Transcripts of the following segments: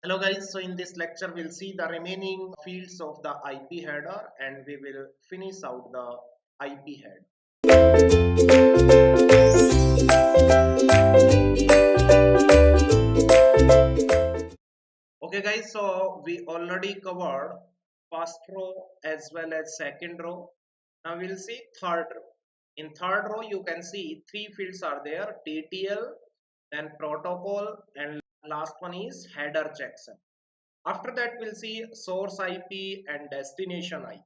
Hello guys, so in this lecture we'll see the remaining fields of the IP header and we will finish out the IP head. Okay guys, so we already covered first row as well as second row. Now we'll see third row. In third row you can see three fields are there: TTL, then protocol, and last one is header checksum. After that we'll see source IP and destination IP,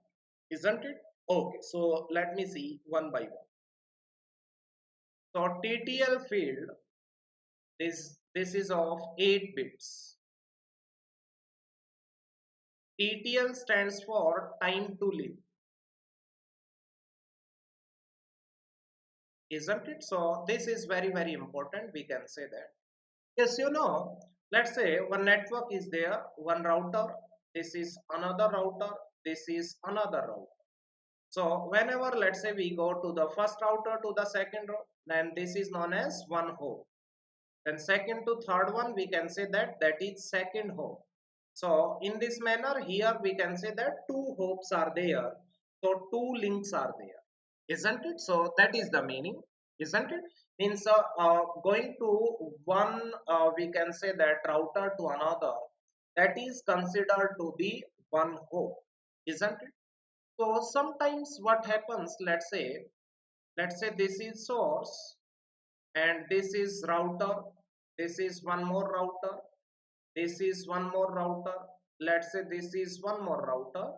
isn't it? Okay, so let me see one by one. So TTL field, this is of 8 bits. TTL stands for time to live, isn't it? So this is very important, we can say that. Yes, let's say one network is there, one router, this is another router, this is another router. So whenever, let's say, we go to the first router to the second row, then this is known as one hop. Then second to third one, we can say that is second hop. So in this manner, here we can say that two hops are there. So two links are there, isn't it? So that is the meaning, isn't it? Means going to one, we can say that router to another, that is considered to be one hop, isn't it? So sometimes what happens, let's say this is source and this is router, this is one more router, this is one more router, let's say this is one more router,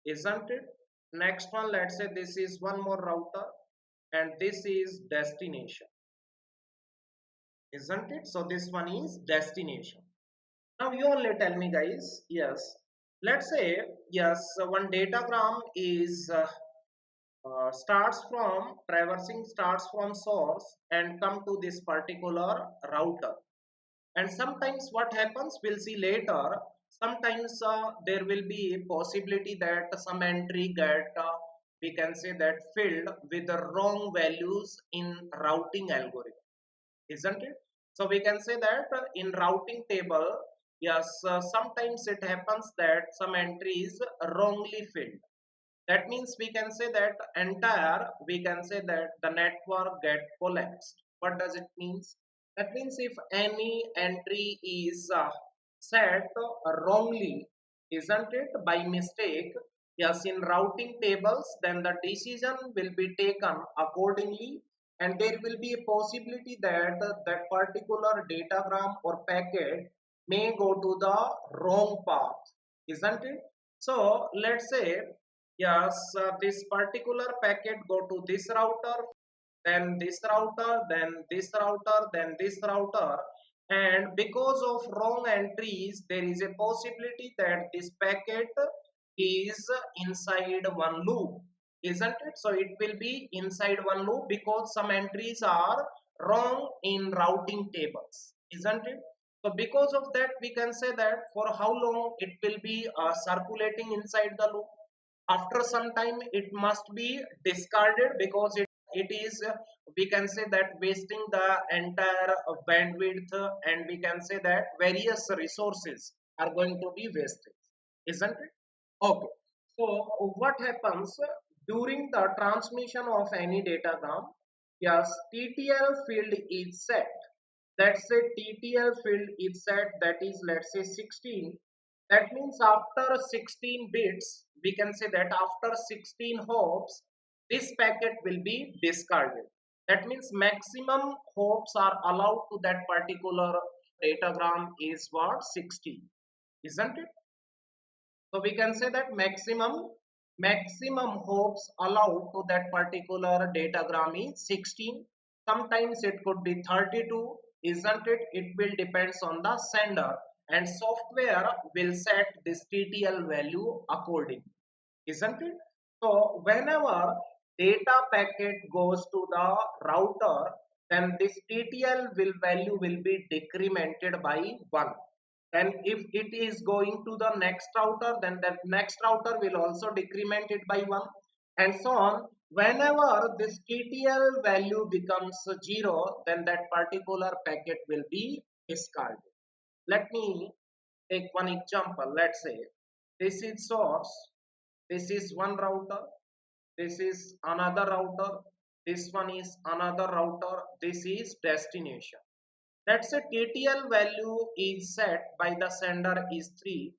isn't it? Next one, let's say this is one more router and this is destination, isn't it? So this one is destination. Now you only tell me guys, yes, let's say, yes, one datagram is starts from source and come to this particular router. And sometimes what happens, we'll see later, sometimes there will be a possibility that some entry get we can say that filled with the wrong values in routing algorithm, isn't it? So we can say that in routing table, yes, sometimes it happens that some entries wrongly filled. That means we can say that we can say that the network get collapsed. What does it means? That means if any entry is set wrongly, isn't it, by mistake, yes, in routing tables, then the decision will be taken accordingly, and there will be a possibility that that particular datagram or packet may go to the wrong path, isn't it? So let's say, yes, this particular packet go to this router, then this router, then this router, then this router, and because of wrong entries, there is a possibility that this packet is inside one loop, isn't it? So it will be inside one loop because some entries are wrong in routing tables, isn't it? So because of that, we can say that for how long it will be circulating inside the loop. After some time it must be discarded because it is we can say that wasting the entire bandwidth, and we can say that various resources are going to be wasted, isn't it? Okay, so what happens during the transmission of any datagram? Yes, TTL field is set. Let's say TTL field is set, that is, let's say 16. That means after 16 bits, we can say that after 16 hops, this packet will be discarded. That means maximum hops are allowed to that particular datagram is what, 16, isn't it? So we can say that maximum hops allowed to that particular datagram is 16. Sometimes it could be 32, isn't it? It will depends on the sender, and software will set this TTL value accordingly, isn't it? So whenever data packet goes to the router, then this TTL will value will be decremented by 1. And if it is going to the next router, then that next router will also decrement it by 1, and so on. Whenever this TTL value becomes 0, then that particular packet will be discarded. Let me Take one example. Let's say this is source, this is one router, this is another router, this one is another router, this is destination. Let's say TTL value is set by the sender is 3.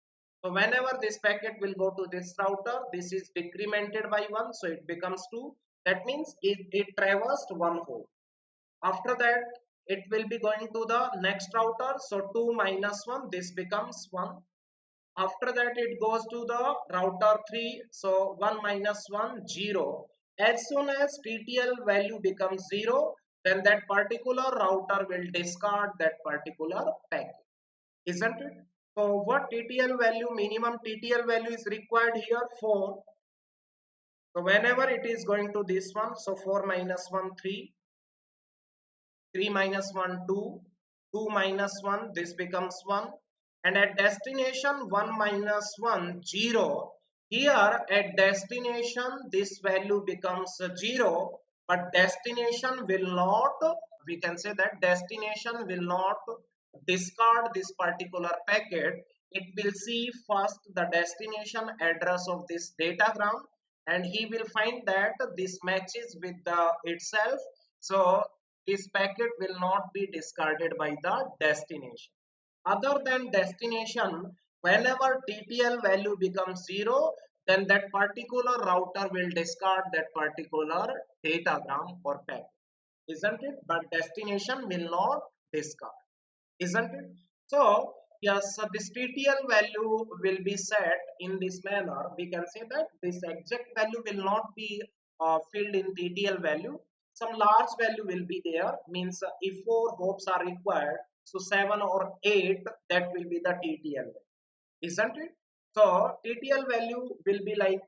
So whenever this packet will go to this router, this is decremented by 1, so it becomes 2. That means it traversed one hole. After that, it will be going to the next router, so 2 minus 1, this becomes 1. After that, it goes to the router 3, so 1 minus 1, 0. As soon as TTL value becomes 0, then that particular router will discard that particular packet, isn't it? So what TTL value, minimum TTL value is required here? 4. So whenever it is going to this one, so 4 minus 1, 3, 3 minus 1, 2, 2 minus 1, this becomes 1. And at destination 1 minus 1, 0. Here at destination this value becomes 0, but destination will not, we can say that destination will not discard this particular packet. It will see first the destination address of this datagram, and he will find that this matches with the itself. So this packet will not be discarded by the destination. Other than destination, whenever TTL value becomes 0, then that particular router will discard that particular datagram or packet, isn't it? But destination will not discard, isn't it? So yes, so this TTL value will be set in this manner. We can say that this exact value will not be filled in TTL value. Some large value will be there, means if 4 hops are required, so 7 or 8, that will be the TTL value, isn't it? So TTL value will be like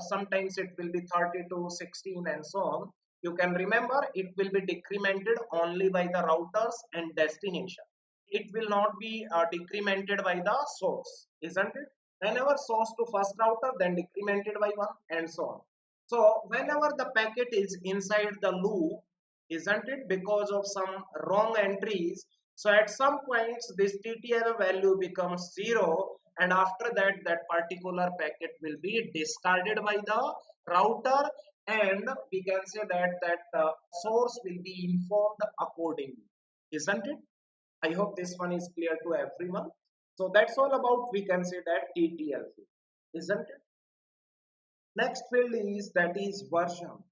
sometimes it will be 32, 16 and so on. You can remember it will be decremented only by the routers and destination. It will not be decremented by the source, isn't it? Whenever source to first router, then decremented by 1 and so on. So whenever the packet is inside the loop, isn't it, because of some wrong entries, so at some points this TTL value becomes 0, and after that that particular packet will be discarded by the router, and we can say that source will be informed accordingly, isn't it? I hope this one is clear to everyone. So that's all about, we can say that TTL field, isn't it? Next field is that is version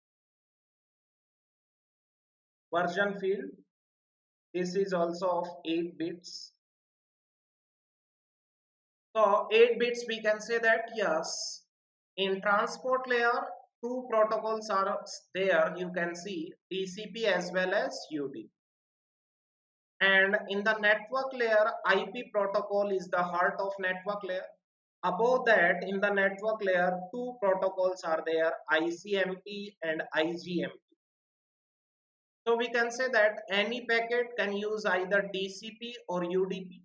field. This is also of 8 bits. So 8 bits, we can say that yes, in transport layer, two protocols are there. You can see TCP as well as UDP. And in the network layer, IP protocol is the heart of network layer. Above that, in the network layer, two protocols are there, ICMP and IGMP. So we can say that any packet can use either TCP or UDP,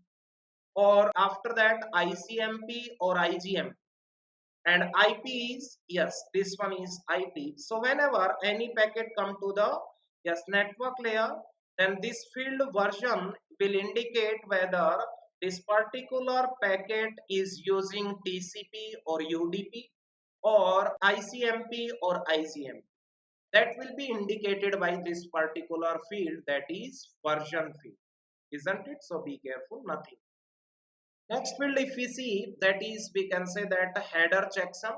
or after that ICMP or IGMP. And IP is, yes, this one is IP. So whenever any packet come to the, yes, network layer, then this field version will indicate whether this particular packet is using TCP or UDP or ICMP or IGMP. That will be indicated by this particular field, that is version field, isn't it? So be careful, nothing. Next field, if we see, that is, we can say that header checksum.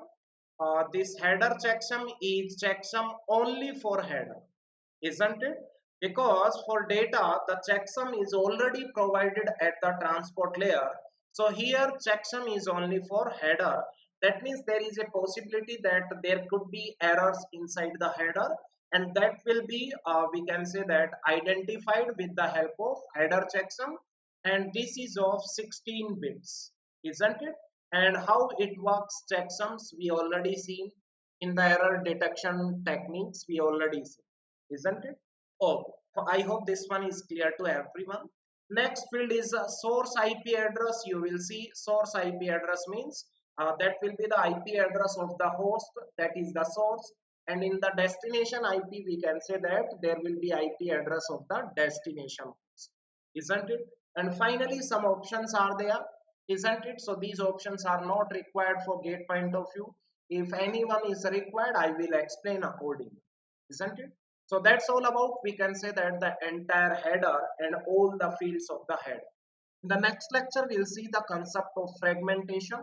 This header checksum is checksum only for header, isn't it? Because for data, the checksum is already provided at the transport layer. So here checksum is only for header. That means there is a possibility that there could be errors inside the header, and that will be, we can say that, identified with the help of header checksum, and this is of 16 bits, isn't it? And how it works, checksums we already seen in the error detection techniques, we already seen, isn't it? Oh, I hope this one is clear to everyone. Next field is source IP address. You will see source IP address means that will be the IP address of the host, that is the source, and in the destination IP we can say that there will be IP address of the destination host, isn't it? And finally some options are there. isn't it? So these options are not required for gate point of view. If anyone is required, I will explain accordingly, isn't it? So that's all about, we can say that the entire header and all the fields of the head. In the next lecture, we'll see the concept of fragmentation,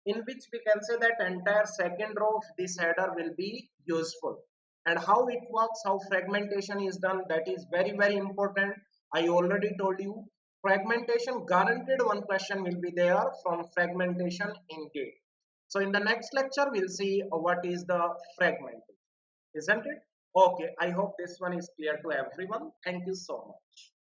in which we can say that entire second row of this header will be useful. And how it works, how fragmentation is done, that is very, very important. I already told you, fragmentation, guaranteed one question will be there from fragmentation in gate. So in the next lecture, we'll see what is the fragmentation, isn't it? Okay, I hope this one is clear to everyone. Thank you so much.